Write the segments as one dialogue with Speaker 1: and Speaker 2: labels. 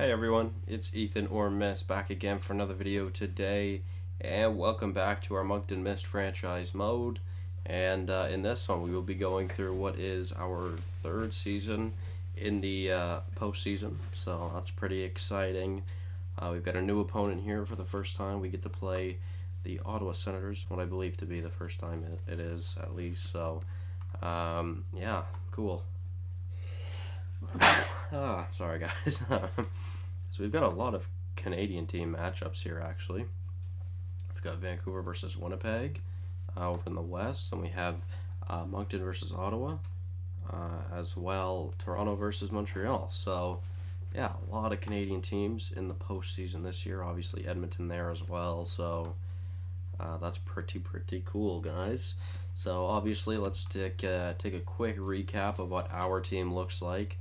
Speaker 1: Hey everyone, it's Ethan or Miist back again for another video today, and welcome back to our Moncton Miist franchise mode. And in this one, we will be going through what is our third season in the postseason, so that's pretty exciting. We've got a new opponent here for the first time. We get to play the Ottawa Senators, what I believe to be the first time it is, at least. So, yeah, cool. Sorry guys. So we've got a lot of Canadian team matchups here actually. We've got Vancouver versus Winnipeg over in the West, and we have Moncton versus Ottawa, as well Toronto versus Montreal. So yeah, a lot of Canadian teams in the postseason this year. Obviously Edmonton there as well. So that's pretty cool, guys. So obviously let's take a quick recap of what our team looks like.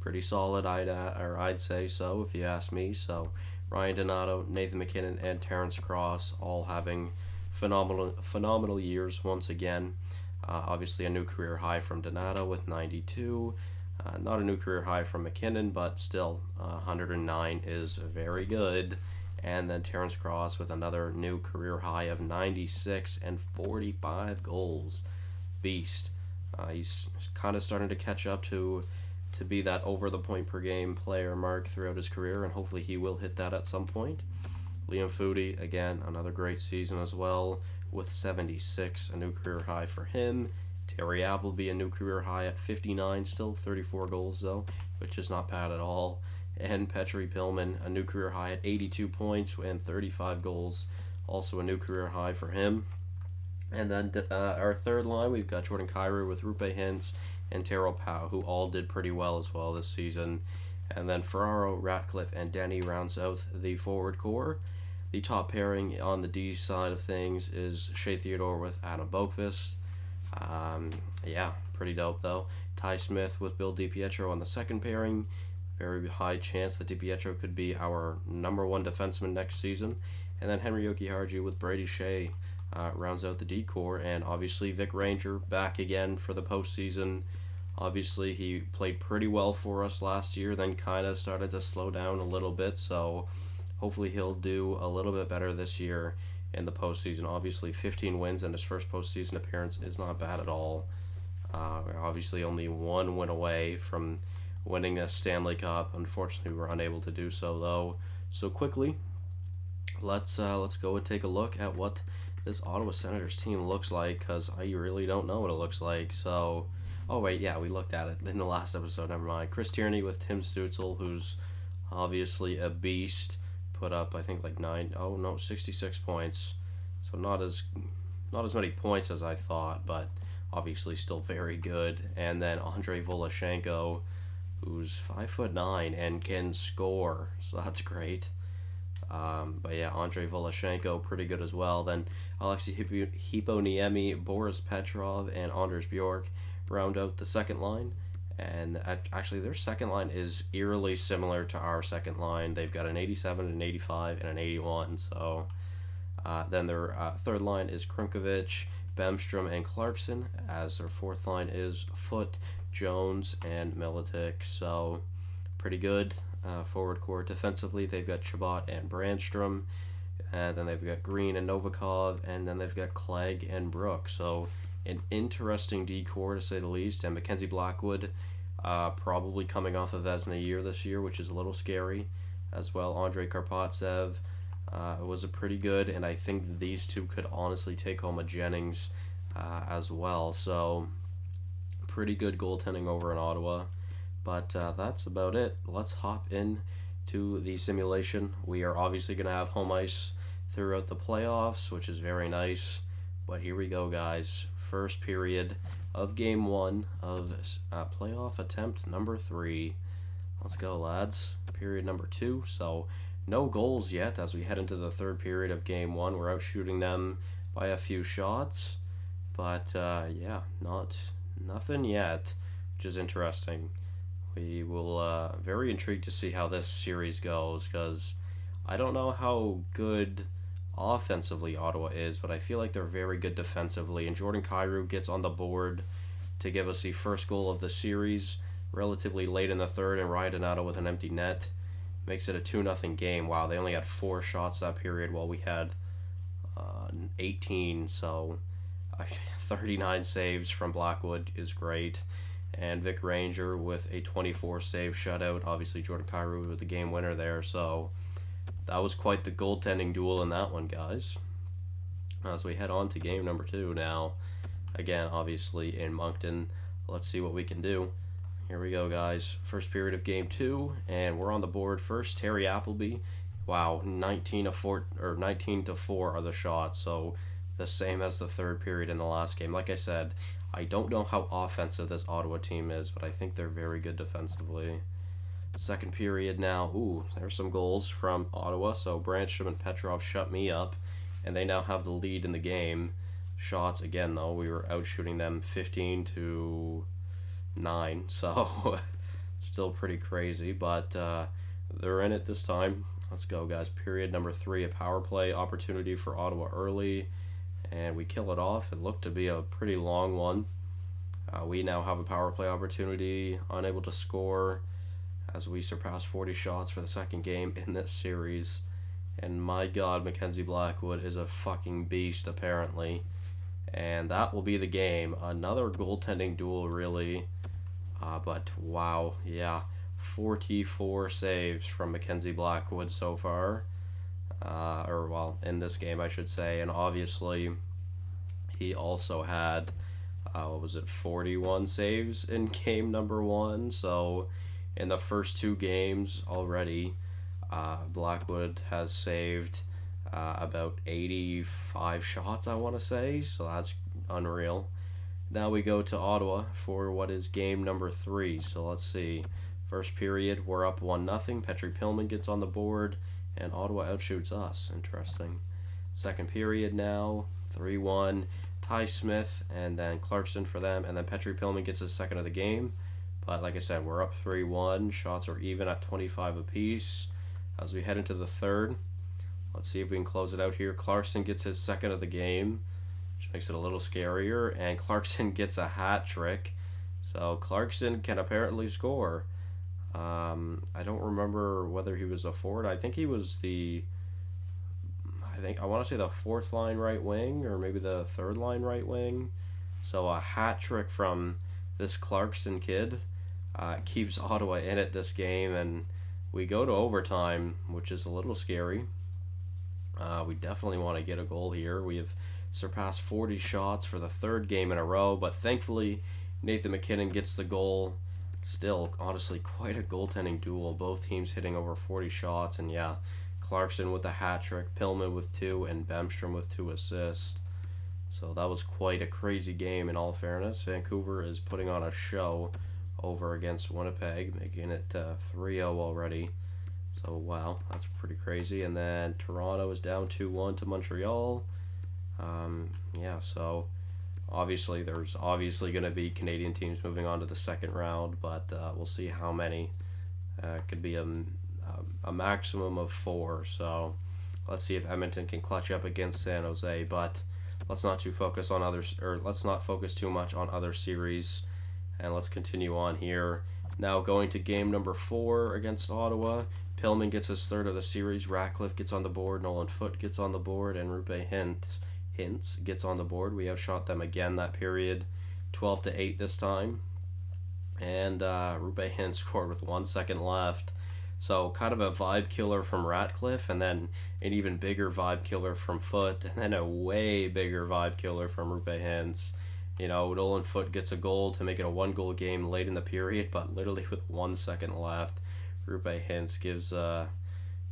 Speaker 1: Pretty solid, I'd say so, if you ask me. So Ryan Donato, Nathan MacKinnon, and Terrence Cross all having phenomenal years once again. Obviously a new career high from Donato with 92. Not a new career high from MacKinnon, but still 109 is very good. And then Terrence Cross with another new career high of 96 and 45 goals. Beast. He's kind of starting to catch up to be that over the point per game player mark throughout his career, and hopefully he will hit that at some point. Liam Foudy, again, another great season as well with 76, a new career high for him. Terry Appleby, a new career high at 59, still 34 goals though, which is not bad at all. And Petri Pillman, a new career high at 82 points and 35 goals, also a new career high for him. And then our third line, we've got Jordan Kyrou with Rupe Hintz and Taro Pau, who all did pretty well as well this season. And then Ferraro, Ratcliffe, and Denny rounds out the forward core. The top pairing on the D side of things is Shea Theodore with Adam Boqvist. Yeah, pretty dope though. Ty Smith with Bill DiPietro on the second pairing. Very high chance that DiPietro could be our number one defenseman next season. And then Henry Jokiharju with Brady Shea rounds out the D core, and obviously Vic Ranger back again for the postseason. Obviously he played pretty well for us last year, then kind of started to slow down a little bit, so hopefully he'll do a little bit better this year in the postseason. Obviously 15 wins in his first postseason appearance is not bad at all. Obviously only one win away from winning a Stanley Cup. Unfortunately we were unable to do so though. So quickly, let's go and take a look at what this Ottawa Senators team looks like, because I really don't know what it looks like. So, oh wait, yeah, we looked at it in the last episode, never mind. Chris Tierney with Tim Stützle, who's obviously a beast, put up I think like 66 points. So not as many points as I thought, but obviously still very good. And then Andrei Voloshenko, who's 5'9" and can score, so that's great. But yeah, Andrei Voloshenko, pretty good as well. Then Alexei Hiponiemi, Boris Petrov, and Anders Bjork round out the second line. And actually, their second line is eerily similar to our second line. They've got an 87, an 85, and an 81. So then their third line is Krunkovic, Bemstrom, and Clarkson, as their fourth line is Foote, Jones, and Miletic. So pretty good. Forward core defensively, they've got Chabot and Brandstrom, and then they've got Green and Novikov, and then they've got Clegg and Brook. So an interesting D core to say the least. And Mackenzie Blackwood, probably coming off of Vezina year this year, which is a little scary as well. Andrei Karpatsev was a pretty good, and I think these two could honestly take home a Jennings as well. So pretty good goaltending over in Ottawa. But that's about it. Let's hop in to the simulation. We are obviously going to have home ice throughout the playoffs, which is very nice. But here we go, guys. First period of Game 1 of playoff attempt number 3. Let's go, lads. Period number 2. So no goals yet as we head into the third period of Game 1. We're out shooting them by a few shots. But yeah, nothing yet, which is interesting. We will very intrigued to see how this series goes, because I don't know how good offensively Ottawa is, but I feel like they're very good defensively, and Jordan Kyrou gets on the board to give us the first goal of the series relatively late in the third, and Ryan Donato with an empty net. Makes it a 2-0 game. Wow, they only had 4 shots that period while we had 18, so 39 saves from Blackwood is great. And Vic Ranger with a 24 save shutout. Obviously, Jordan Kyrou with the game winner there, so that was quite the goaltending duel in that one, guys. As we head on to game number 2 now, again, obviously in Moncton. Let's see what we can do. Here we go, guys. First period of game 2, and we're on the board first. Terry Appleby. Wow, 19 to 4 are the shots, so the same as the third period in the last game. Like I said, I don't know how offensive this Ottawa team is, but I think they're very good defensively. Second period now. Ooh, there's some goals from Ottawa. So Branstrom and Petrov shut me up, and they now have the lead in the game. Shots again, though, we were outshooting them 15 to 9, so still pretty crazy, but they're in it this time. Let's go, guys. Period number 3, a power play opportunity for Ottawa early, and we kill it off. It looked to be a pretty long one. We now have a power play opportunity, unable to score, as we surpass 40 shots for the second game in this series. And my God, Mackenzie Blackwood is a fucking beast, apparently. And that will be the game. Another goaltending duel, really. But wow, yeah, 44 saves from Mackenzie Blackwood so far. In this game, I should say. And obviously, he also had, 41 saves in game number 1. So, in the first 2 games already, Blackwood has saved about 85 shots, I want to say. So, that's unreal. Now we go to Ottawa for what is game number 3. So let's see. First period, we're up 1-0. Petri Pillman gets on the board, and Ottawa outshoots us. Interesting. Second period now, 3-1. Ty Smith, and then Clarkson for them, and then Petri Pillman gets his second of the game. But like I said, we're up 3-1. Shots are even at 25 apiece. As we head into the third, let's see if we can close it out here. Clarkson gets his second of the game, which makes it a little scarier, and Clarkson gets a hat trick. So Clarkson can apparently score. I don't remember whether he was a forward. I think he was I want to say the 4th line right wing, or maybe the 3rd line right wing. So a hat trick from this Clarkson kid keeps Ottawa in it this game, and we go to overtime, which is a little scary. We definitely want to get a goal here. We have surpassed 40 shots for the 3rd game in a row, but thankfully Nathan MacKinnon gets the goal. Still, honestly, quite a goaltending duel. Both teams hitting over 40 shots, and yeah, Clarkson with a hat trick, Pillman with 2, and Bemstrom with 2 assists. So that was quite a crazy game, in all fairness. Vancouver is putting on a show over against Winnipeg, making it 3-0 already. So wow, that's pretty crazy. And then Toronto is down 2-1 to Montreal. So obviously there's going to be Canadian teams moving on to the second round, but we'll see how many. Could be a maximum of 4. So let's see if Edmonton can clutch up against San Jose. But let's not focus too much on other series, and let's continue on here. Now going to game number 4 against Ottawa. Pillman gets his 3rd of the series. Ratcliffe gets on the board. Nolan Foote gets on the board, and Rupe Hintz gets on the board. We outshot them again that period, 12-8 this time. And Rupe Hintz scored with 1 second left. So kind of a vibe killer from Ratcliffe, and then an even bigger vibe killer from Foote, and then a way bigger vibe killer from Rupe Hintz. Nolan Foote gets a goal to make it a 1-goal game late in the period, but literally with 1 second left, Rupe Hintz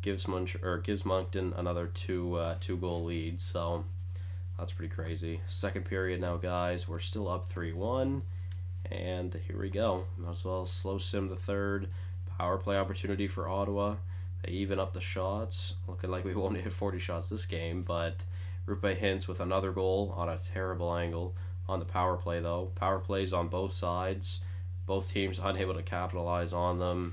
Speaker 1: gives Moncton another 2-goal lead. So that's pretty crazy. Second period now, guys. We're still up 3-1, and here we go. Might as well slow sim the third. Power play opportunity for Ottawa. They even up the shots. Looking like we won't hit 40 shots this game, but Rupe Hintz with another goal on a terrible angle on the power play, though. Power plays on both sides. Both teams unable to capitalize on them.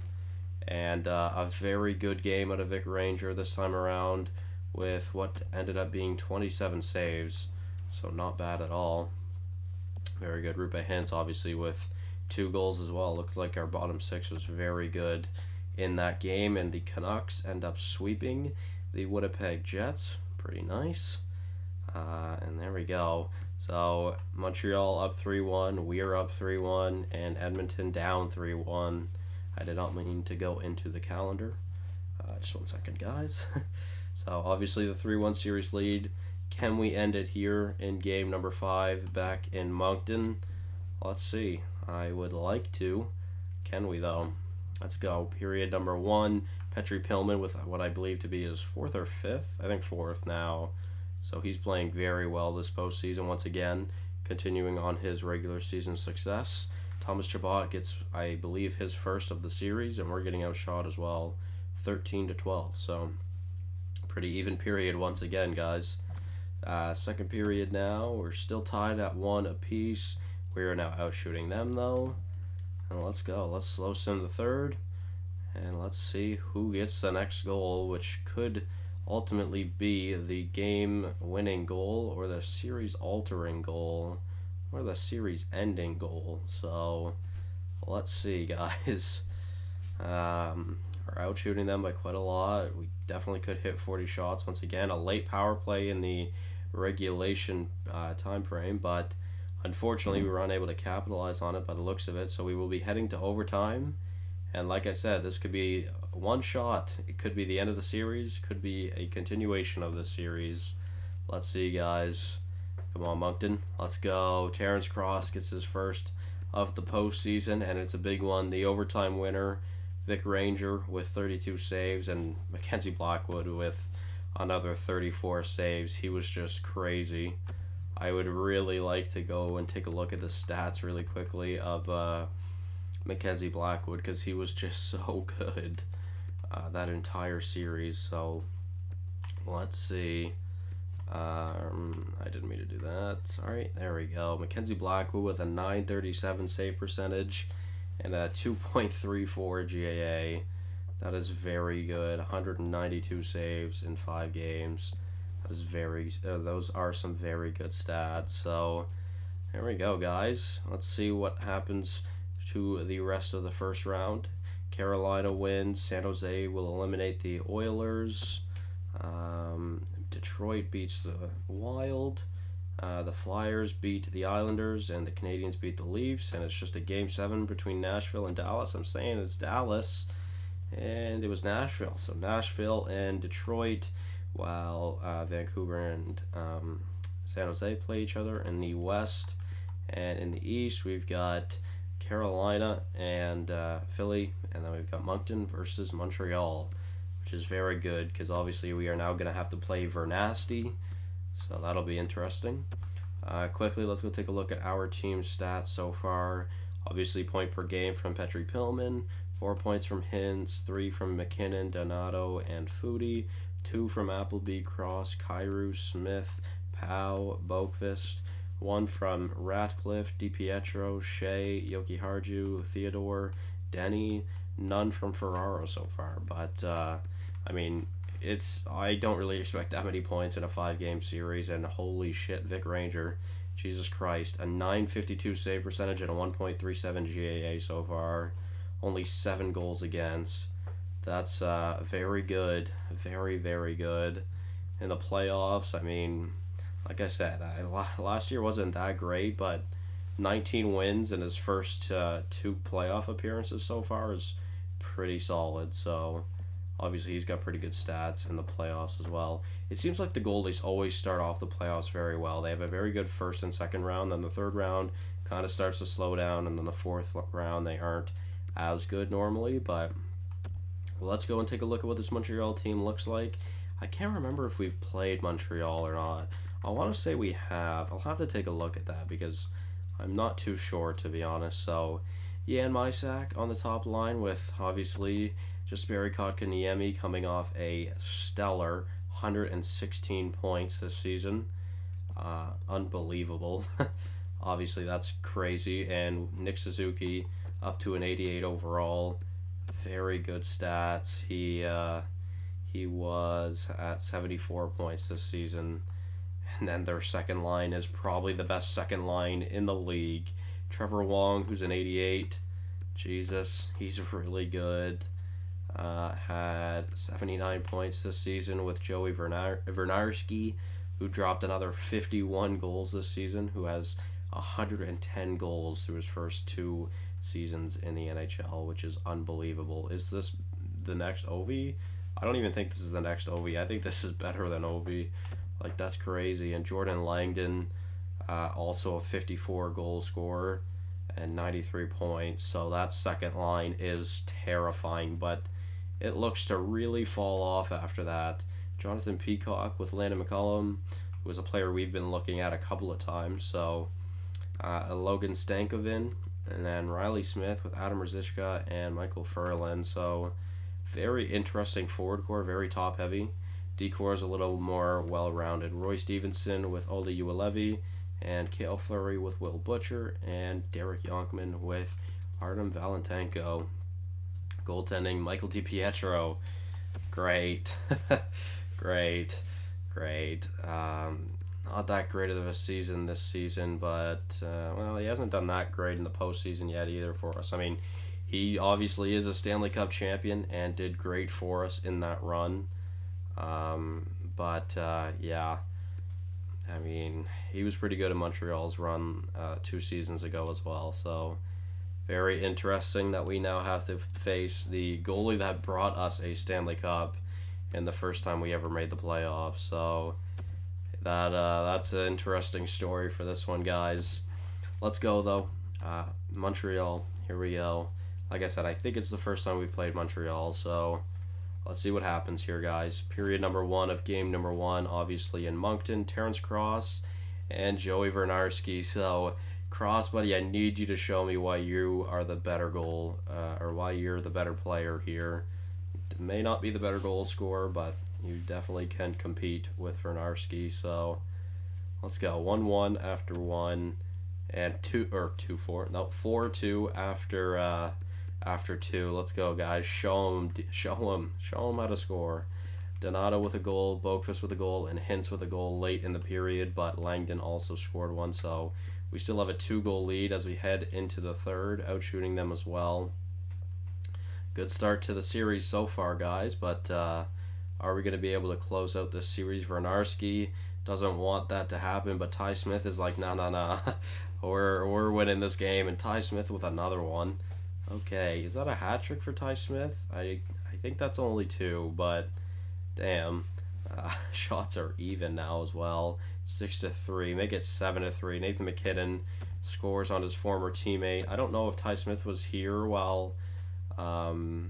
Speaker 1: And a very good game out of Vic Ranger this time around, with what ended up being 27 saves. So not bad at all. Very good. Rupe Hintz obviously with 2 goals as well. Looks like our bottom 6 was very good in that game, and the Canucks end up sweeping the Winnipeg Jets. Pretty nice. And there we go. So Montreal up 3-1, we are up 3-1, and Edmonton down 3-1. I did not mean to go into the calendar. Just 1 second, guys. So obviously the 3-1 series lead. Can we end it here in game number 5 back in Moncton? Let's see. I would like to. Can we, though? Let's go. Period number 1. Petri Pillman with what I believe to be his 4th or 5th. I think 4th now. So he's playing very well this postseason once again, continuing on his regular season success. Thomas Chabot gets, I believe, his first of the series, and we're getting outshot as well, 13-12. So pretty even period once again, guys. Second period now, we're still tied at 1 apiece. We are now outshooting them, though. And let's go. Let's slow sim the third. And let's see who gets the next goal, which could ultimately be the game-winning goal or the series-altering goal or the series-ending goal. So let's see, guys. We're outshooting them by quite a lot. We definitely could hit 40 shots once again. A late power play in the regulation time frame, but unfortunately we were unable to capitalize on it by the looks of it. So we will be heading to overtime. And like I said, this could be one shot. It could be the end of the series. Could be a continuation of the series. Let's see, guys. Come on, Moncton. Let's go. Terrence Cross gets his first of the postseason, and it's a big one. The overtime winner, Vic Ranger, with 32 saves, and Mackenzie Blackwood with another 34 saves. He was just crazy. I would really like to go and take a look at the stats really quickly of Mackenzie Blackwood, because he was just so good that entire series. So let's see. I didn't mean to do that. Sorry. There we go. Mackenzie Blackwood with a 937 save percentage and a 2.34 GAA. That is very good. 192 saves in 5 games. That is those are some very good stats. So there we go, guys. Let's see what happens to the rest of the first round. Carolina wins. San Jose will eliminate the Oilers. Detroit beats the Wild. The Flyers beat the Islanders, and the Canadiens beat the Leafs. And it's just a Game 7 between Nashville and Dallas. I'm saying it's Dallas, and it was Nashville. So Nashville and Detroit, while Vancouver and San Jose play each other in the West. And in the East, we've got Carolina and Philly, and then we've got Moncton versus Montreal, which is very good because obviously we are now going to have to play Vernasty, so that'll be interesting. Quickly, let's go take a look at our team's stats so far. Obviously, point per game from Petri Pillman, 4 points from Hintz, 3 from McKinnon, Donato, and Foodie, 2 from Appleby, Cross, Kyrou, Smith, Powell, Boqvist, 1 from Ratcliffe, DiPietro, Shea, Yoki Harju, Theodore, Denny, none from Ferraro so far. But, I mean, I don't really expect that many points in a 5-game series, and holy shit, Vic Ranger, Jesus Christ, a 952 save percentage and a 1.37 GAA so far, only 7 goals against. That's very good, very, very good. In the playoffs, I mean, like I said, last year wasn't that great, but 19 wins in his first 2 playoff appearances so far is pretty solid. So obviously he's got pretty good stats in the playoffs as well. It seems like the goalies always start off the playoffs very well. They have a very good first and second round, then the third round kind of starts to slow down, and then the fourth round they aren't as good normally. But let's go and take a look at what this Montreal team looks like. I can't remember if we've played Montreal or not. I want to say we have. I'll have to take a look at that because I'm not too sure, to be honest. So, Jan Mysak on the top line with, obviously, Jesperi Kotkaniemi coming off a stellar 116 points this season. Unbelievable. Obviously, that's crazy. And Nick Suzuki up to an 88 overall. Very good stats. He was at 74 points this season. And then their second line is probably the best second line in the league. Trevor Wong, who's an 88. Jesus, he's really good. had 79 points this season with Joey Vernarski, who dropped another 51 goals this season, who has 110 goals through his first 2 seasons in the NHL, which is unbelievable. Is this the next Ovi? I don't even think this is the next Ovi. I think this is better than Ovi. Like, that's crazy. And Jordan Langdon, also a 54 goal scorer and 93 points. So that second line is terrifying, but it looks to really fall off after that. Jonathan Peacock with Landon McCullum, who was a player we've been looking at a couple of times. So Logan Stankoven, and then Riley Smith with Adam Ruzicka and Michael Furlan. So very interesting forward core, very top heavy. D-core is a little more well-rounded. Roy Stevenson with Olli Juolevi, and Cale Fleury with Will Butcher, and Derek Yonkman with Artem Valentenko. Goaltending, Michael DiPietro. Great. Great. Not that great of a season this season, but, well, he hasn't done that great in the postseason yet either for us. I mean, he obviously is a Stanley Cup champion and did great for us in that run. Yeah, I mean, he was pretty good in Montreal's run 2 seasons ago as well. So very interesting that we now have to face the goalie that brought us a Stanley Cup and the first time we ever made the playoffs. So that's an interesting story for this one, guys. Let's go, though. Montreal, here we go. Like I said, I think it's the first time we've played Montreal, so let's see what happens here, guys. Period number 1 of game number 1, obviously in Moncton, Terrence Cross and Joey Vernarski. So, Cross, buddy, I need you to show me why you are the better or why you're the better player here. It may not be the better goal scorer, but you definitely can compete with Vernarski. So, let's go. 1-1 after 1, and 4-2 after 2. Let's go, guys. Show him how to score. Donato with a goal, Boqvist with a goal, and Hintz with a goal late in the period, but Langdon also scored one, so we still have a 2-goal lead as we head into the third, outshooting them as well. Good start to the series so far, guys, but are we going to be able to close out this series? Vernarski doesn't want that to happen, but Ty Smith is like, nah. We're winning this game, and Ty Smith with another one. Okay, is that a hat trick for Ty Smith? I think that's only 2, but damn. Shots are even now as well. 6-3, make it 7-3. Nathan McKinnon scores on his former teammate. I don't know if Ty Smith was here while DiPietro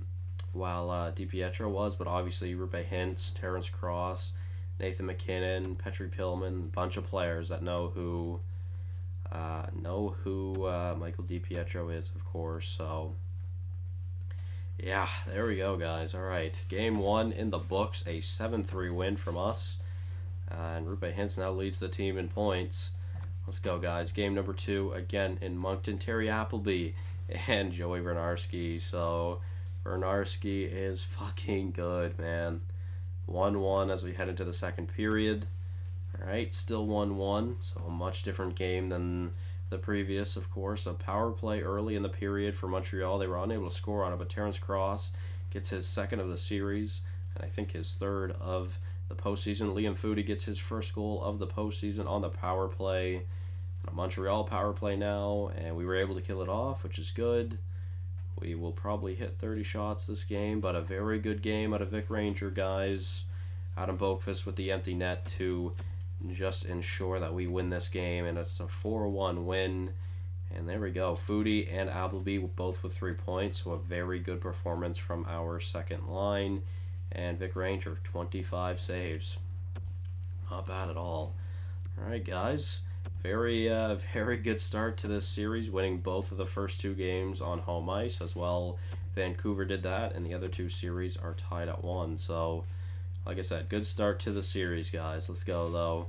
Speaker 1: was, but obviously Rupe Hintz, Terrence Cross, Nathan McKinnon, Petri Pillman, bunch of players that know who Michael DiPietro is, of course. So yeah, there we go, guys. All right, game 1 in the books, a 7-3 win from us, and Rupe Hintz now leads the team in points. Let's go, guys. Game number 2 again in Moncton. Terry Appleby and Joey Vernarski. So Vernarski is fucking good, man. 1-1 as we head into the second period. Alright, still 1-1, so a much different game than the previous, of course. A power play early in the period for Montreal. They were unable to score on it, but Terrence Cross gets his second of the series, and I think his third of the postseason. Liam Foudy gets his first goal of the postseason on the power play. A Montreal power play now, and we were able to kill it off, which is good. We will probably hit 30 shots this game, but a very good game out of Vic Ranger, guys. Adam Boqvist with the empty net to just ensure that we win this game, and it's a 4-1 win. And there we go. Foudy and Appleby both with 3 points, so a very good performance from our second line. And Vic Ranger, 25 saves. Not bad at all. Alright, guys. Very good start to this series, winning both of the first 2 games on home ice as well. Vancouver did that, and the other 2 series are tied at 1. So, like I said, good start to the series, guys. Let's go, though.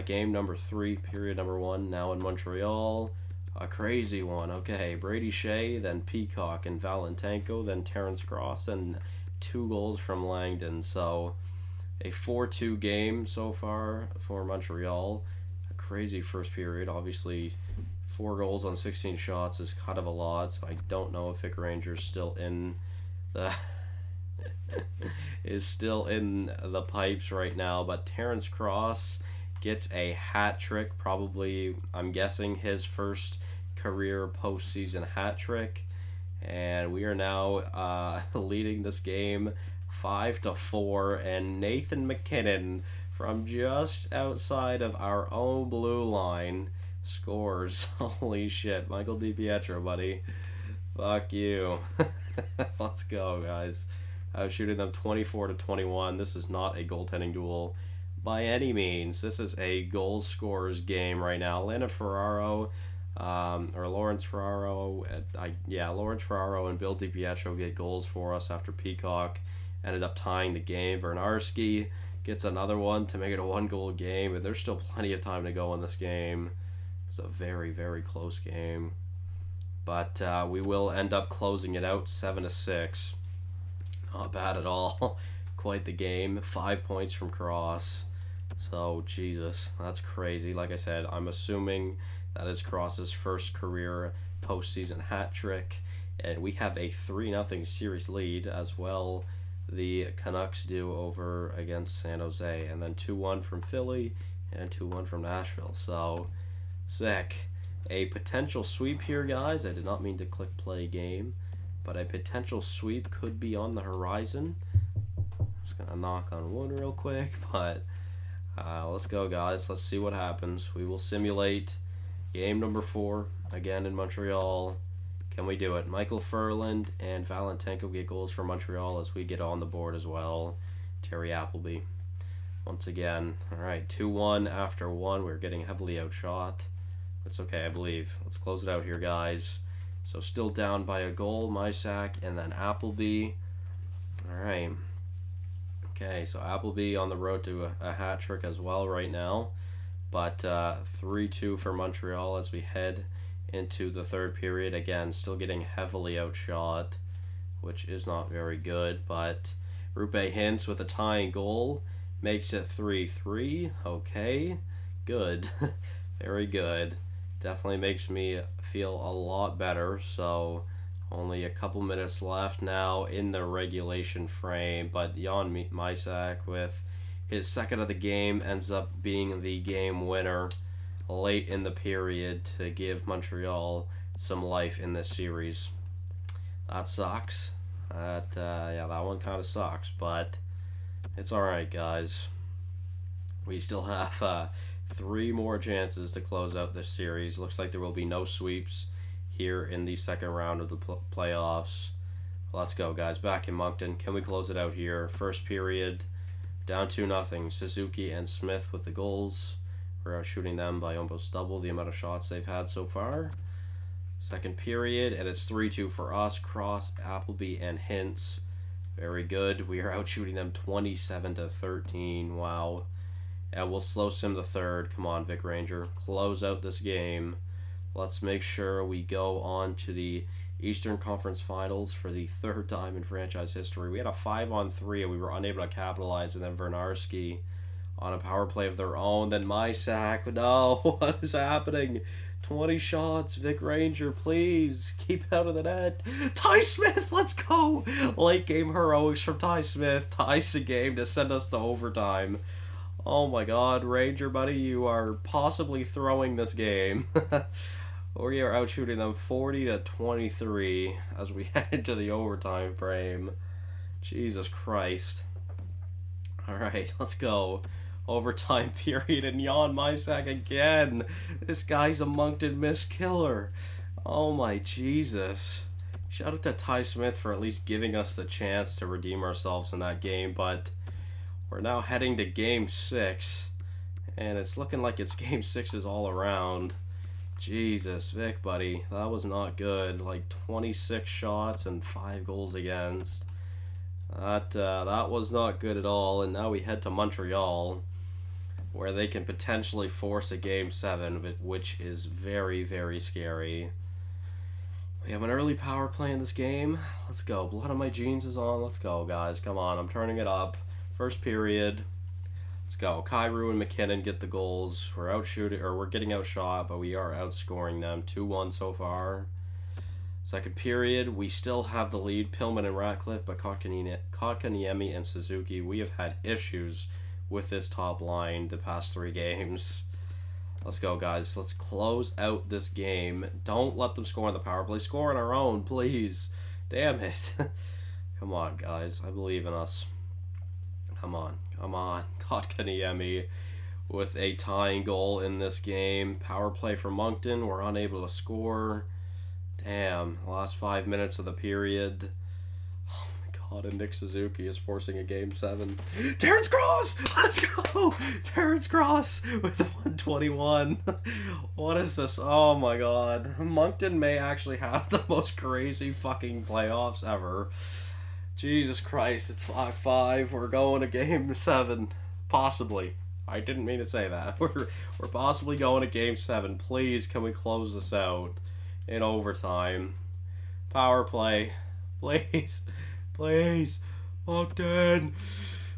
Speaker 1: Game number 3, period number 1, now in Montreal. A crazy one. Okay, Brady Shea, then Peacock and Valentenko, then Terrence Cross, and 2 goals from Langdon. So, a 4-2 game so far for Montreal. A crazy first period. Obviously, 4 goals on 16 shots is kind of a lot, so I don't know if Vic Ranger's still in The is still in the pipes right now, but Terrence Cross gets a hat trick, probably, I'm guessing, his first career postseason hat trick, and we are now leading this game 5-4, and Nathan MacKinnon from just outside of our own blue line scores. Holy shit, Michael DiPietro, buddy. Fuck you. Let's go, guys. I was shooting them 24-21. This is not a goaltending duel by any means. This is a goal scorers game right now. Lawrence Ferraro, Lawrence Ferraro and Bill DiPietro get goals for us after Peacock ended up tying the game. Vernarski gets another one to make it a one-goal game, and there's still plenty of time to go in this game. It's a very, very close game. But we will end up closing it out 7-6. Not bad at all. Quite the game. 5 points from Cross. So, Jesus, that's crazy. Like I said, I'm assuming that is Cross's first career postseason hat trick. And we have a 3-0 series lead as well. The Canucks do over against San Jose. And then 2-1 from Philly and 2-1 from Nashville. So, sick. A potential sweep here, guys. I did not mean to click play game, but a potential sweep could be on the horizon. Just gonna knock on wood real quick, but let's go, guys. Let's see what happens. We will simulate game number 4 again in Montreal. Can we do it? Michael Furland and Valentenko get goals for Montreal as we get on the board as well. Terry Appleby once again. All right, 2-1 after 1. We're getting heavily outshot. It's okay, I believe. Let's close it out here, guys. So still down by a goal, Miist and then Appleby. All right. Okay, so Appleby on the road to a hat trick as well right now. But 3-2 for Montreal as we head into the third period. Again, still getting heavily outshot, which is not very good. But Rupe Hintz with a tying goal makes it 3-3. Okay, good. Very good. Definitely makes me feel a lot better. So only a couple minutes left now in the regulation frame, but Jan Miist with his second of the game ends up being the game winner late in the period to give Montreal some life in this series. That sucks. That one kind of sucks, but it's all right, guys. We still have 3 more chances to close out this series. Looks like there will be no sweeps here in the second round of the playoffs. Let's go, guys. Back in Moncton. Can we close it out here? First period, down 2-0. Suzuki and Smith with the goals. We're out shooting them by almost double the amount of shots they've had so far. Second period, and it's 3-2 for us. Cross, Appleby, and Hintz. Very good. We are out shooting them 27-13. Wow. And we'll slow sim the third. Come on, Vic Ranger. Close out this game. Let's make sure we go on to the Eastern Conference Finals for the third time in franchise history. We had a 5-on-3 and we were unable to capitalize, and then Vernarski on a power play of their own. Then Miist. No, what is happening? 20 shots. Vic Ranger, please. Keep out of the net. Ty Smith, let's go. Late game heroics from Ty Smith. Ties the game to send us to overtime. Oh my god, Ranger, buddy, you are possibly throwing this game. We are out shooting them 40-23 as we head into the overtime frame. Jesus Christ. Alright, let's go. Overtime period, and Jan Miist again. This guy's a Moncton Miist killer. Oh my Jesus. Shout out to Ty Smith for at least giving us the chance to redeem ourselves in that game, but we're now heading to Game 6, and it's looking like it's Game 6s all around. Jesus, Vic, buddy, that was not good. Like 26 shots and 5 goals against. That was not good at all, and now we head to Montreal, where they can potentially force a Game 7, which is very, very scary. We have an early power play in this game. Let's go. Blood on my jeans is on. Let's go, guys. Come on, I'm turning it up. First period. Let's go. Kyrou and MacKinnon get the goals. We're getting outshot, but we are outscoring them 2-1 so far. Second period, we still have the lead, Pillman and Ratcliffe, but Kotkaniemi and Suzuki, we have had issues with this top line the past 3 games. Let's go, guys. Let's close out this game. Don't let them score on the power play. Score on our own, please. Damn it. Come on, guys. I believe in us. Come on. Come on. Kotkaniemi with a tying goal in this game. Power play for Moncton. We're unable to score. Damn. Last 5 minutes of the period. Oh my god, and Nick Suzuki is forcing a game 7. Terrence Cross! Let's go! Terrence Cross with 121. What is this? Oh my god. Moncton may actually have the most crazy fucking playoffs ever. Jesus Christ, it's 5-5. We're going to game 7. Possibly. I didn't mean to say that. We're possibly going to game 7. Please, can we close this out in overtime? Power play. Please. Please. Moncton.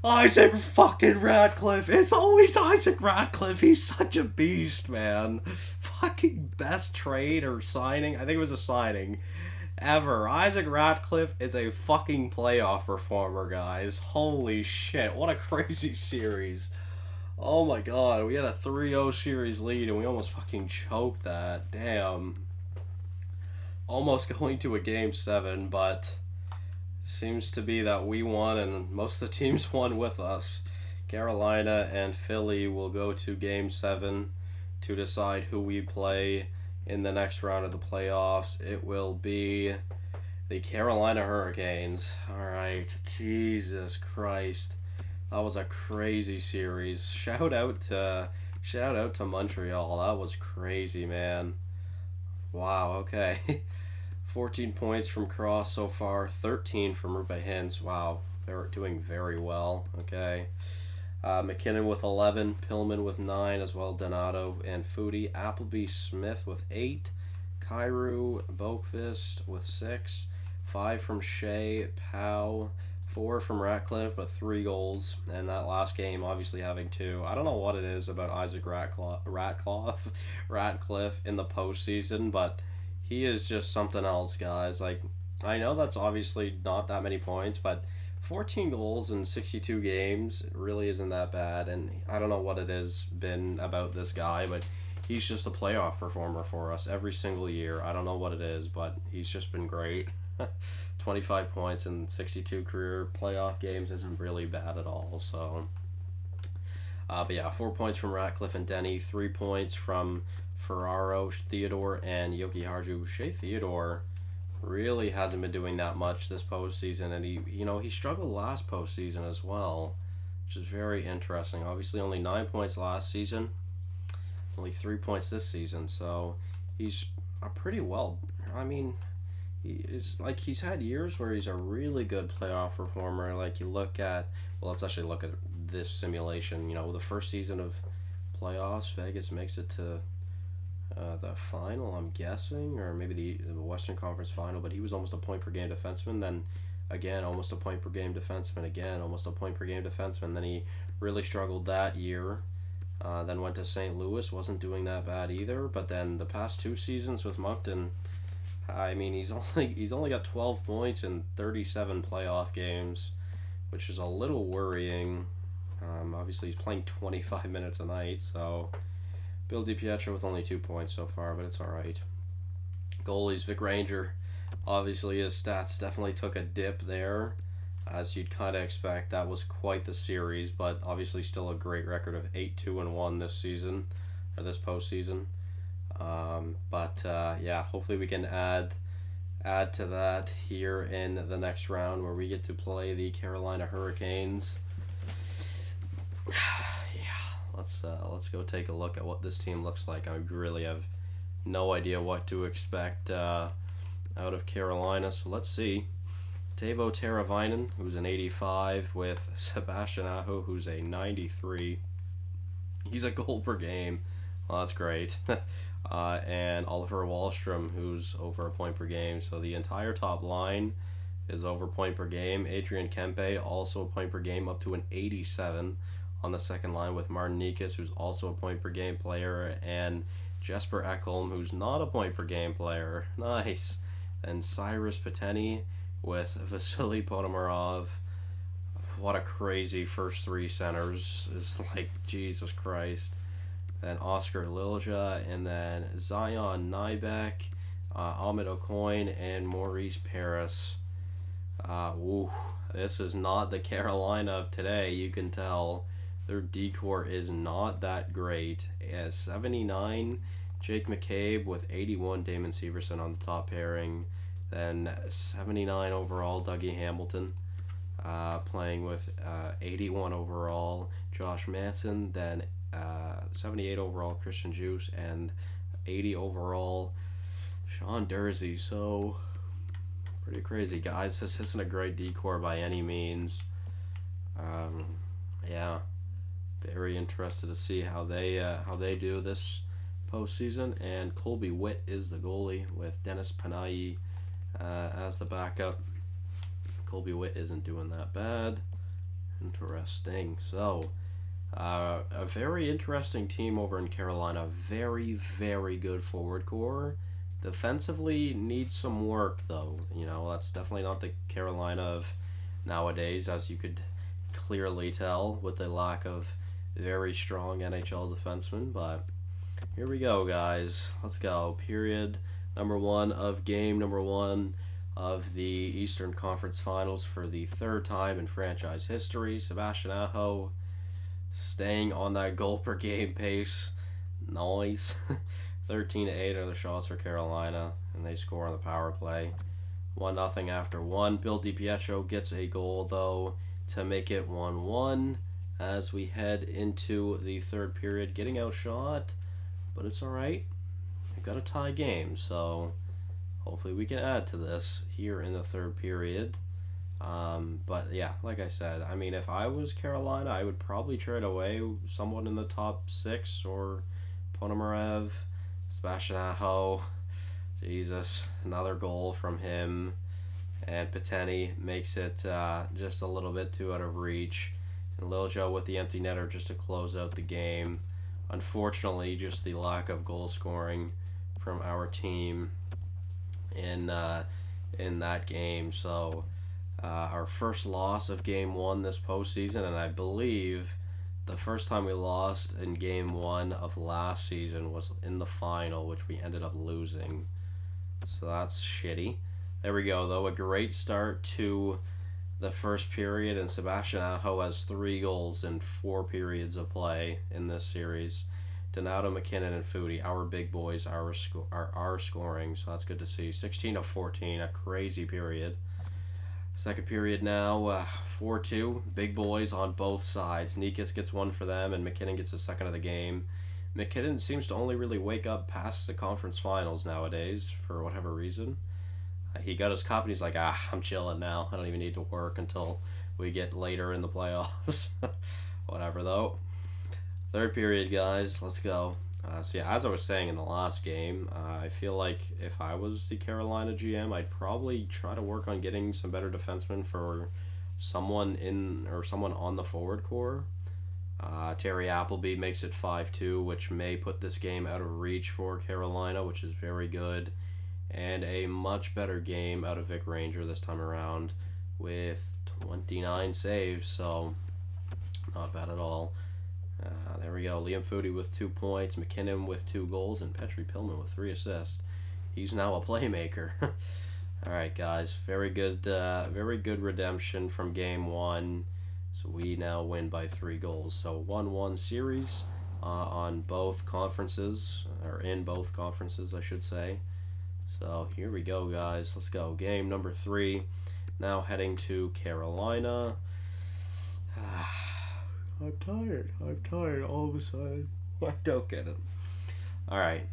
Speaker 1: Isaac fucking Ratcliffe. It's always Isaac Ratcliffe. He's such a beast, man. Fucking best trade or signing. I think it was a signing ever. Isaac Ratcliffe is a fucking playoff performer, guys. Holy shit. What a crazy series. Oh my god. We had a 3-0 series lead and we almost fucking choked that. Damn. Almost going to a game 7, but seems to be that we won and most of the teams won with us. Carolina and Philly will go to game 7 to decide who we play in the next round of the playoffs. It will be the Carolina Hurricanes. Alright, Jesus Christ. That was a crazy series. Shout out to Montreal. That was crazy, man. Wow, okay. 14 points from Cross so far, 13 from Rupe Hintz. Wow, they're doing very well. Okay. McKinnon with 11, Pillman with 9, as well Donato and Foodie. Appleby Smith with 8, Kyrou Boakvist with 6, 5 from Shea, Powell, 4 from Ratcliffe, but 3 goals. And that last game, obviously having 2. I don't know what it is about Isaac Ratcliffe in the postseason, but he is just something else, guys. Like, I know that's obviously not that many points, but 14 goals in 62 games really isn't that bad, and I don't know what it has been about this guy, but he's just a playoff performer for us every single year. I don't know what it is, but he's just been great. 25 points in 62 career playoff games isn't really bad at all, so... but yeah, 4 points from Ratcliffe and Denny, 3 points from Ferraro, Theodore, and Yoki Harju. Shea Theodore really hasn't been doing that much this postseason, and he struggled last postseason as well, which is very interesting. Obviously, only 9 points last season, only 3 points this season, so he's a pretty well. I mean, he's had years where he's a really good playoff performer. Like you look at, let's actually look at this simulation. The first season of playoffs, Vegas makes it to the final, I'm guessing, or maybe the Western Conference final, but he was almost a point per game defenseman, then again almost a point per game defenseman, again almost a point per game defenseman, then he really struggled that year, then went to St. Louis, wasn't doing that bad either, but then the past 2 seasons with Moncton, I mean, he's only got 12 points in 37 playoff games, which is a little worrying. Obviously he's playing 25 minutes a night, so Bill DiPietro with only 2 points so far, but it's alright. Goalies, Vic Ranger. Obviously his stats definitely took a dip there, as you'd kind of expect. That was quite the series, but obviously still a great record of 8-2-1 this season, or this postseason. Yeah, hopefully we can add to that here in the next round where we get to play the Carolina Hurricanes. Let's go take a look at what this team looks like. I really have no idea what to expect out of Carolina, so let's see. Teuvo Teravainen, who's an 85, with Sebastian Aho, who's a 93. He's a goal per game. Well, that's great. And Oliver Wahlstrom, who's over a point per game. So the entire top line is over point per game. Adrian Kempe, also a point per game, up to an 87 on the second line, with Martin Nikas, who's also a point per game player, and Jesper Ekholm, who's not a point per game player. Nice. and Cyrus Pateni with Vasily Ponomarov. What a crazy first three centers. It's like, Jesus Christ. Then Oscar Lilja, and then Zion Nybeck, Ahmed O'Coin, and Maurice Paris. This is not the Carolina of today, you can tell. Their decor is not that great. As 79, Jake McCabe with 81, Damon Severson on the top pairing. Then 79 overall, Dougie Hamilton playing with 81 overall, Josh Manson. Then 78 overall, Christian Juice. And 80 overall, Sean Dursey. So, pretty crazy, guys. This isn't a great decor by any means. Yeah, very interested to see how they do this postseason. And Colby Witt is the goalie with Dennis Panayi as the backup. Colby Witt isn't doing that bad. Interesting. So, a very interesting team over in Carolina. Very, very good forward core. Defensively needs some work, though. You know, that's definitely not the Carolina of nowadays, as you could clearly tell with the lack of very strong NHL defensemen. But here we go, guys. Let's go. Period number one of game number one of the Eastern Conference Finals for the third time in franchise history. Sebastian Aho staying on that goal per game pace. Nice. 13-8 are the shots for Carolina, and they score on the power play. 1-0 after one. Bill DiPietro gets a goal, though, to make it 1-1 as we head into the third period. Getting outshot, but it's alright. We've got a tie game, so hopefully we can add to this here in the third period. But yeah, like I said, I mean, if I was Carolina, I would probably trade away someone in the top six, or Ponomarev, Sebastian Aho. Jesus, another goal from him. And Pateni makes it just a little bit too out of reach. And Lilja with the empty netter just to close out the game. Unfortunately, just the lack of goal scoring from our team in that game. So our first loss of game one this postseason, and I believe the first time we lost in game one of last season was in the final, which we ended up losing. So that's shitty. There we go, though. A great start to the first period, and Sebastian Aho has 3 goals in 4 periods of play in this series. Donato, McKinnon, and Foodie, our big boys, are scoring, so that's good to see. 16 of 14, a crazy period. Second period now, 4-2. Big boys on both sides. Nikas gets one for them, and McKinnon gets a second of the game. McKinnon seems to only really wake up past the conference finals nowadays, for whatever reason. He got his cup, and he's like, I'm chilling now. I don't even need to work until we get later in the playoffs. Whatever, though. Third period, guys. Let's go. So, yeah, as I was saying in the last game, I feel like if I was the Carolina GM, I'd probably try to work on getting some better defensemen for someone on the forward core. Terry Appleby makes it 5-2, which may put this game out of reach for Carolina, which is very good. And a much better game out of Vic Ranger this time around with 29 saves, so not bad at all. There we go. Liam Foodie with 2 points, McKinnon with 2 goals, and Petri Pillman with 3 assists. He's now a playmaker. All right, guys. Very good redemption from game one. So we now win by 3 goals. So 1-1 series on both conferences, or in both conferences, I should say. So here we go, guys. Let's go. Game number 3. Now heading to Carolina. I'm tired all of a sudden. I don't get it. Alright.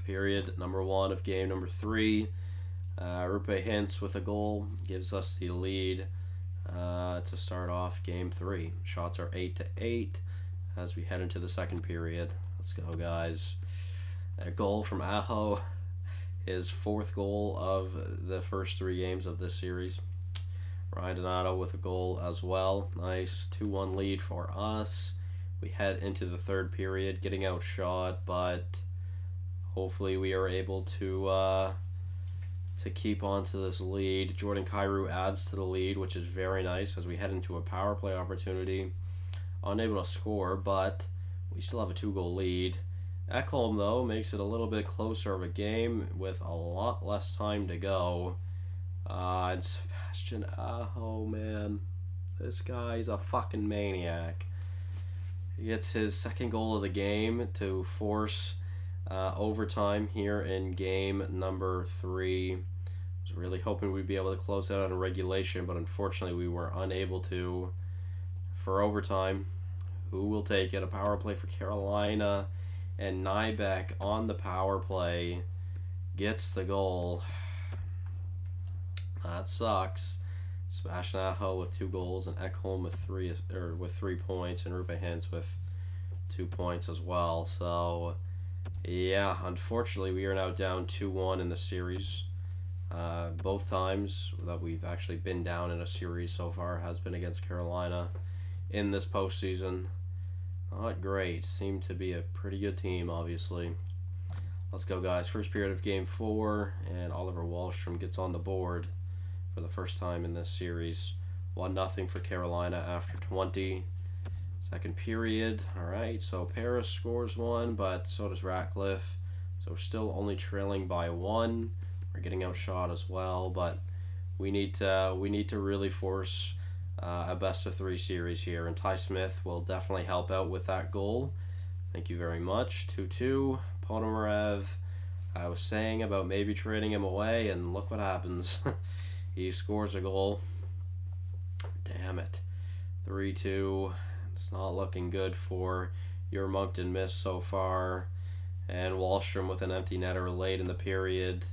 Speaker 1: Period number 1 of game number 3. Rupe Hintz with a goal gives us the lead to start off game 3. Shots are 8-8 as we head into the second period. Let's go, guys. A goal from Aho. His 4th goal of the first 3 games of this series. Ryan Donato with a goal as well. Nice 2-1 lead for us. We head into the third period, getting outshot, but hopefully we are able to to keep on to this lead. Jordan Kyrou adds to the lead, which is very nice as we head into a power play opportunity. Unable to score, but we still have a 2-goal lead. Ekholm, though, makes it a little bit closer of a game with a lot less time to go. And Sebastian Aho, man. This guy's a fucking maniac. He gets his second goal of the game to force overtime here in game number 3. I was really hoping we'd be able to close that out in regulation, but unfortunately we were unable to for overtime. Who will take it? A power play for Carolina, and Nybeck on the power play gets the goal. That sucks. Sebastian Aho with 2 goals, and Ekholm with 3 points, and Rupe Hintz with 2 points as well. So, yeah, unfortunately, we are now down 2-1 in the series. Both times that we've actually been down in a series so far has been against Carolina in this postseason. Not great. Seemed to be a pretty good team, obviously. Let's go, guys. First period of game 4, and Oliver Wahlstrom gets on the board for the first time in this series. 1-0 for Carolina after 20. Second period. Alright, so Paris scores 1, but so does Ratcliffe. So still only trailing by 1. We're getting outshot as well, but we need to really force a best-of-3 series here, and Ty Smith will definitely help out with that goal. Thank you very much. 2-2. Ponomarev. I was saying about maybe trading him away, and look what happens. He scores a goal. Damn it. 3-2. It's not looking good for your Moncton Miist so far. And Wahlstrom with an empty netter late in the period.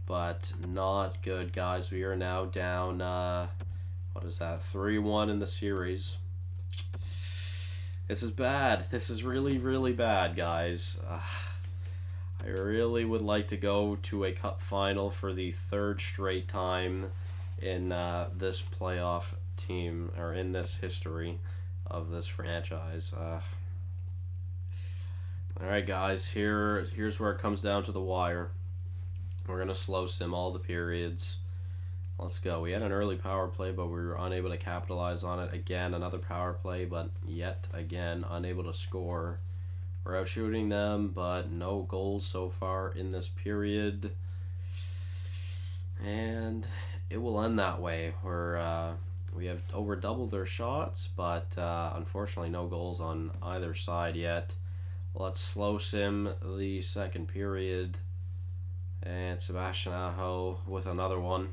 Speaker 1: But not good, guys. We are now down, 3-1 in the series. This is bad. This is really, really bad, guys. I really would like to go to a cup final for the 3rd straight time in this playoff team, or in this history of this franchise. Alright, guys, here's where it comes down to the wire. We're going to slow sim all the periods. Let's go. We had an early power play, but we were unable to capitalize on it. Again, another power play, but yet again, unable to score. We're out shooting them, but no goals so far in this period. And it will end that way. We have over doubled their shots, but unfortunately no goals on either side yet. Let's slow sim the second period. And Sebastian Aho with another one.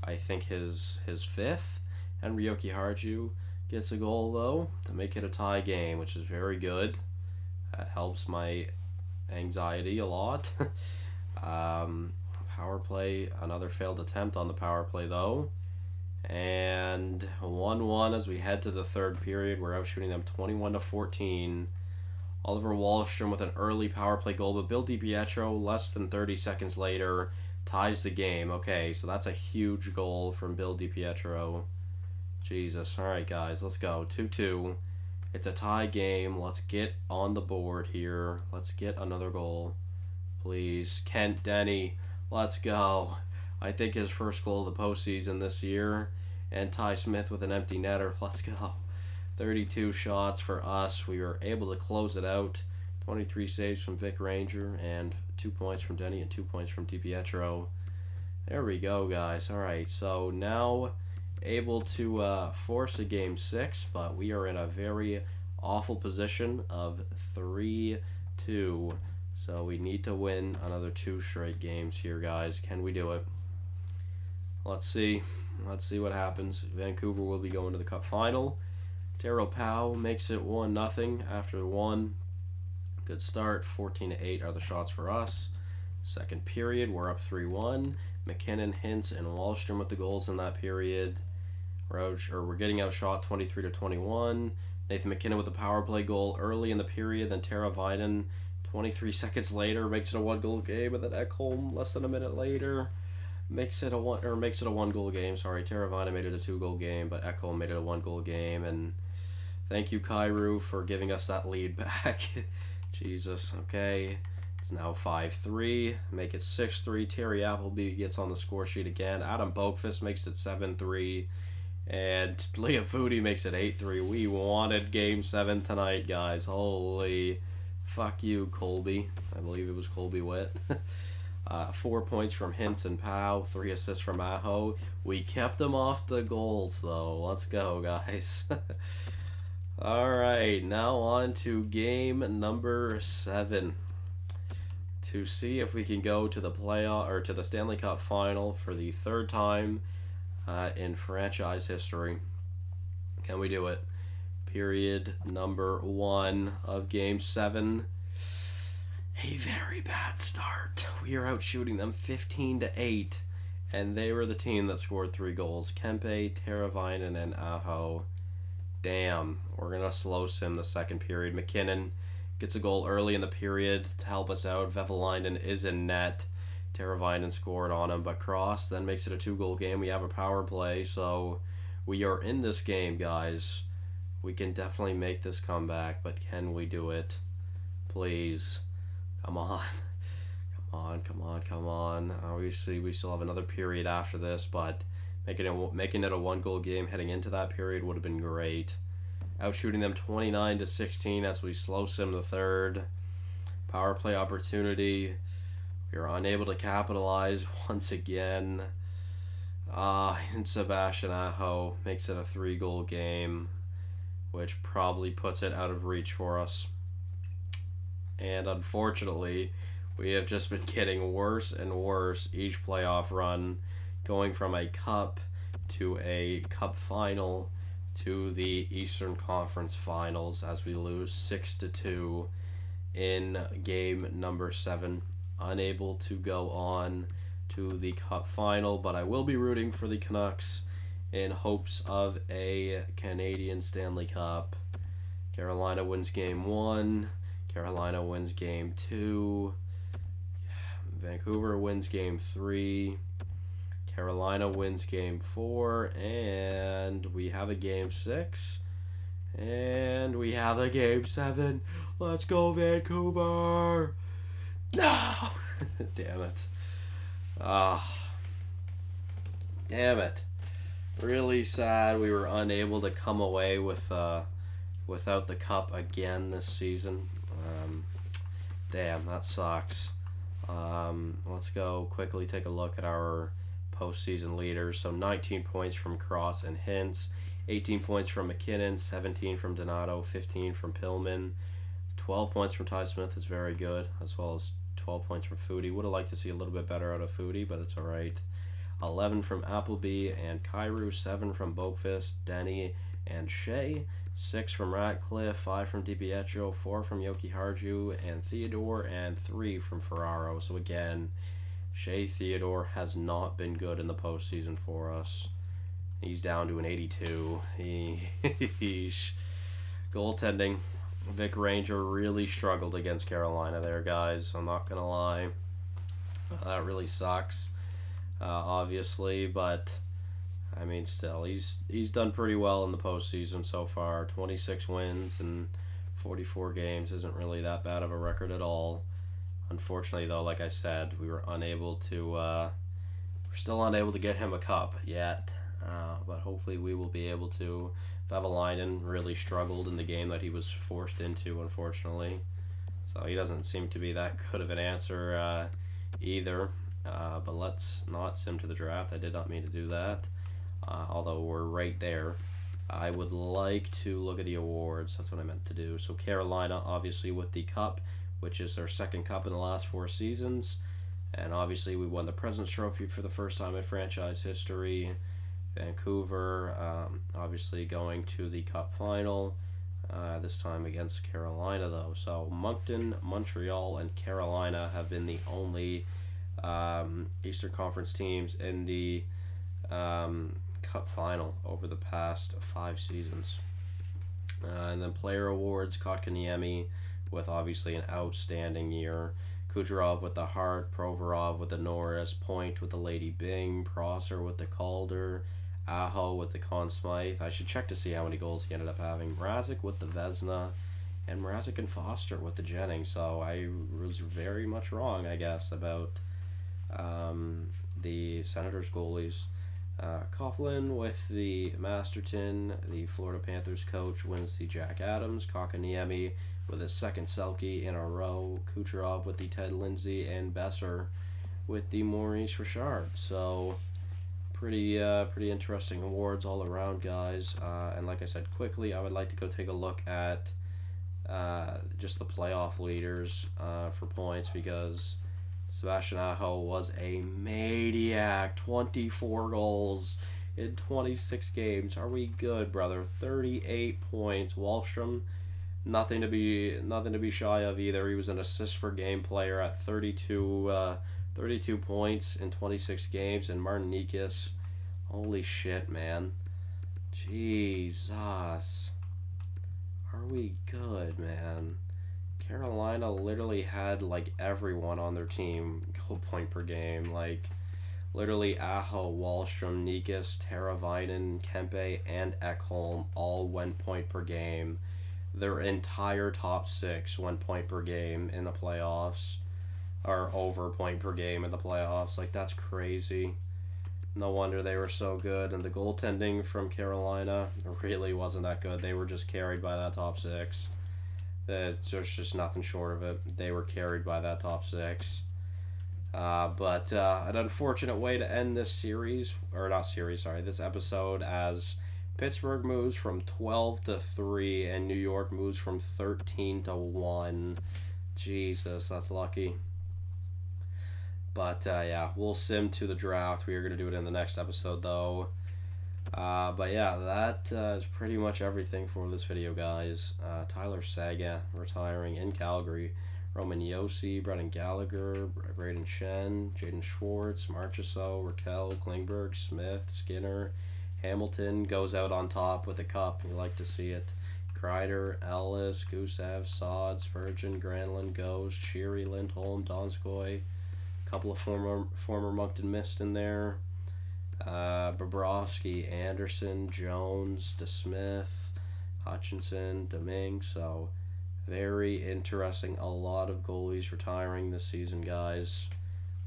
Speaker 1: I think his 5th. And Ryoki Harju gets a goal, though, to make it a tie game, which is very good. That helps my anxiety a lot. Power play, another failed attempt on the power play, though. And 1-1 as we head to the 3rd period. We're out shooting them 21-14. Oliver Wahlstrom with an early power play goal, but Bill DiPietro, less than 30 seconds later, ties the game. Okay, so that's a huge goal from Bill DiPietro. Jesus. Alright, guys, let's go. 2-2. It's a tie game. Let's get on the board here. Let's get another goal. Please. Kent Denny. Let's go. I think his first goal of the postseason this year. And Ty Smith with an empty netter. Let's go. 32 shots for us. We were able to close it out. 23 saves from Vic Ranger, and 2 points from Denny and 2 points from DiPietro. There we go, guys. Alright, so now able to force a game 6, but we are in a very awful position of 3-2. So we need to win another 2 straight games here, guys. Can we do it? Let's see. Let's see what happens. Vancouver will be going to the Cup final. Taro Powell makes it 1-0 after 1. Good start. 14-8 are the shots for us. Second period, we're up 3-1. McKinnon, Hintz, and Wahlstrom with the goals in that period. We're getting outshot 23-21. Nathan McKinnon with the power play goal early in the period. Then Tara Vinen, 23 seconds later, makes it a 1-goal game, and then Ekholm less than a minute later makes it a 1-goal game. Sorry, Tara Vinen made it a 2-goal game, but Ekholm made it a 1-goal game. And thank you, Kyrou, for giving us that lead back. Jesus. Okay. It's now 5-3. Make it 6-3. Terry Appleby gets on the score sheet again. Adam Boakfist makes it 7-3. And Liam Foudy makes it 8-3. We wanted Game 7 tonight, guys. Holy fuck you, Colby. I believe it was Colby Witt. 4 points from Hintz and Powell. 3 assists from Aho. We kept them off the goals, though. Let's go, guys. Alright, now on to game number 7. To see if we can go to the playoff or to the Stanley Cup final for the 3rd time in franchise history. Can we do it? Period number 1 of game 7. A very bad start. We are out shooting them 15-8, and they were the team that scored 3 goals. Kempe, Teravainen, and Aho. Damn, we're gonna slow sim the second period. McKinnon gets a goal early in the period to help us out. Vevalainen is in net. Teravainen scored on him, but Cross then makes it a 2-goal game. We have a power play, so we are in this game, guys. We can definitely make this comeback, but can we do it? Please. Come on. Come on. Obviously, we still have another period after this, but making it a 1-goal game heading into that period would have been great. Outshooting them 29-16 as we slow sim the 3rd. Power play opportunity. We are unable to capitalize once again. And Sebastian Aho makes it a 3-goal game, which probably puts it out of reach for us. And unfortunately, we have just been getting worse and worse each playoff run, going from a cup to a cup final to the Eastern Conference Finals as we lose 6-2 in game number 7. Unable to go on to the cup final, but I will be rooting for the Canucks in hopes of a Canadian Stanley Cup. Carolina wins game 1. Carolina wins game 2. Vancouver wins game 3. Carolina wins game 4. And we have a game 6. And we have a game 7. Let's go, Vancouver! No! Damn it. Damn it. Really sad we were unable to come away with without the cup again this season. Damn, that sucks. Let's go quickly take a look at our postseason leaders. So 19 points from Cross and Hintz, 18 points from McKinnon, 17 from Donato, 15 from Pillman, 12 points from Ty Smith is very good, as well as 12 points from Foudy. Would have liked to see a little bit better out of Foudy, but it's alright. 11 from Appleby and Kyrou, 7 from Boakfist, Denny, and Shea, 6 from Ratcliffe, 5 from DiPietro, 4 from Yoki Harju and Theodore, and 3 from Ferraro. So again, Shea Theodore has not been good in the postseason for us. He's down to an 82. Goaltending. Vic Ranger really struggled against Carolina there, guys. I'm not going to lie. That really sucks, obviously, but I mean, still, he's done pretty well in the postseason so far. 26 wins in 44 games isn't really that bad of a record at all. Unfortunately, though, like I said, we're still unable to get him a cup yet. But hopefully we will be able to. Vevalainen really struggled in the game that he was forced into, unfortunately. So he doesn't seem to be that good of an answer either. But let's not sim to the draft. I did not mean to do that. Although we're right there. I would like to look at the awards. That's what I meant to do. So Carolina, obviously, with the cup, which is their second cup in the last 4 seasons. And obviously we won the President's Trophy for the first time in franchise history. Vancouver, obviously going to the cup final, this time against Carolina, though. So Moncton, Montreal, and Carolina have been the only Eastern Conference teams in the cup final over the past 5 seasons. And then player awards, Kotkaniemi with obviously an outstanding year. Kucherov with the Hart, Provorov with the Norris, Point with the Lady Byng, Prosser with the Calder, Aho with the Conn Smythe. I should check to see how many goals he ended up having. Mrazek with the Vezina, and Mrazek and Foster with the Jennings. So I was very much wrong, I guess, about the Senators goalies. Coughlin with the Masterton, the Florida Panthers coach, wins the Jack Adams. Kakaniemi with his second Selke in a row. Kucherov with the Ted Lindsay, and Besser with the Maurice Richard. So pretty interesting awards all around, guys. And like I said, quickly, I would like to go take a look at just the playoff leaders for points, because Sebastian Aho was a maniac. 24 goals in 26 games. Are we good, brother? 38 points. Wahlstrom, nothing to be shy of either. He was an assist per game player at 32 points in 26 games. And Martin Nikis, holy shit, man. Jesus. Are we good, man? Carolina literally had like everyone on their team go point per game. Like literally Aho, Wahlstrom, Nikis, Teravainen, Kempe, and Ekholm all went point per game. Their entire top six went point per game in the playoffs, or over point per game in the playoffs. Like, that's crazy. No wonder they were so good. And the goaltending from Carolina really wasn't that good. They were just carried by that top six. There's just nothing short of it. They were carried by that top six. But an unfortunate way to end this series, or not series, sorry, this episode, as Pittsburgh moves from 12-3 and New York moves from 13-1. Jesus, that's lucky. But yeah, we'll sim to the draft. We are going to do it in the next episode, though. But yeah, that is pretty much everything for this video, guys. Tyler Saga retiring in Calgary. Roman Yossi, Brendan Gallagher, Braden Shen, Jaden Schwartz, Marchessault, Raquel, Klingberg, Smith, Skinner, Hamilton goes out on top with a cup. You like to see it. Kreider, Ellis, Gusev, Sod, Spurgeon, Granlund, Ghost, Sheary, Lindholm, Donskoy. A couple of former Moncton Miist in there. Bobrovsky, Anderson, Jones, DeSmith, Hutchinson, Domingue. So very interesting. A lot of goalies retiring this season, guys.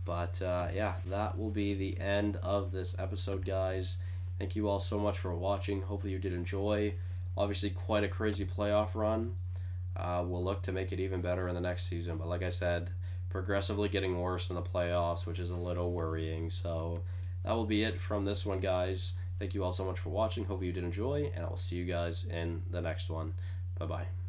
Speaker 1: But yeah, that will be the end of this episode, guys. Thank you all so much for watching. Hopefully you did enjoy. Obviously quite a crazy playoff run. We'll look to make it even better in the next season. But like I said, progressively getting worse in the playoffs, which is a little worrying. So that will be it from this one, guys. Thank you all so much for watching. Hopefully you did enjoy, and I will see you guys in the next one. Bye-bye.